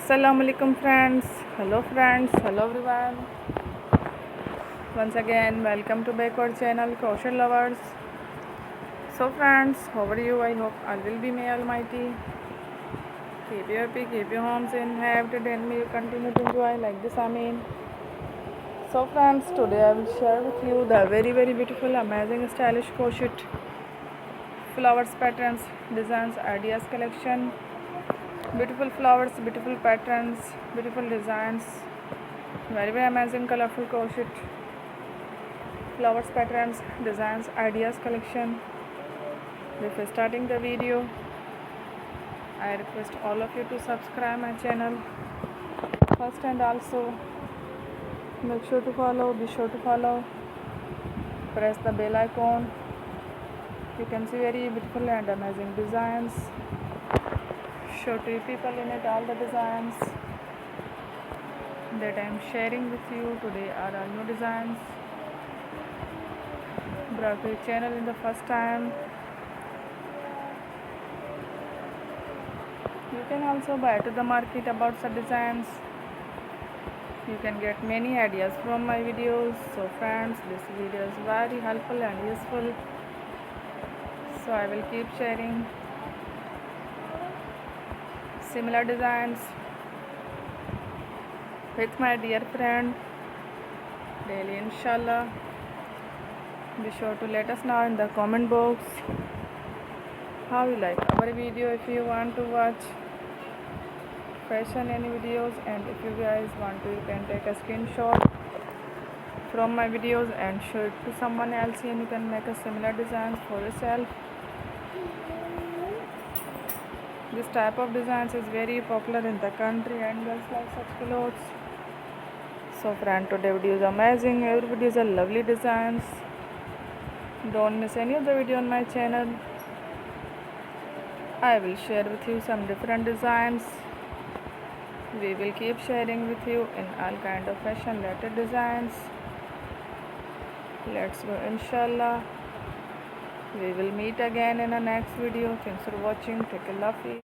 Assalamualaikum friends, hello everyone. Once again, welcome to backward channel Crochet Lovers. So friends, how are you? I hope all will be may Almighty. Keep you happy, keep your homes in health, and may you continue to enjoy like this. Amen. So friends, today I will share with you the very beautiful, amazing, stylish crochet flowers patterns, designs, ideas collection. Beautiful flowers, beautiful patterns, beautiful designs, very amazing colorful crochet flowers patterns, designs, ideas collection. Before starting the video, I request all of you to subscribe my channel first, and also make sure to follow, be sure to follow, press the bell icon. You can see very beautiful and amazing designs. Show to you people in it all the designs that I am sharing with you today are all new designs. Brought to your channel in the first time. You can also buy to the market about such designs. You can get many ideas from my videos. So friends, this video is very helpful and useful. So I will keep sharing similar designs with my dear friend daily, inshallah. Be sure to let us know in the comment box how you like our video. If you want to watch fashion any videos, and if you guys want to, you can take a screenshot from my videos and show it to someone else, and you can make a similar designs for yourself. This type of designs is very popular in the country, and girls like such clothes. So friend, today video is amazing. Every video is a lovely designs. Don't miss any of the video on my channel. I will share with you some different designs. We will keep sharing with you in all kind of fashion related designs. Let's go, inshallah. We will meet again in the next video. Thanks for watching. Take a love.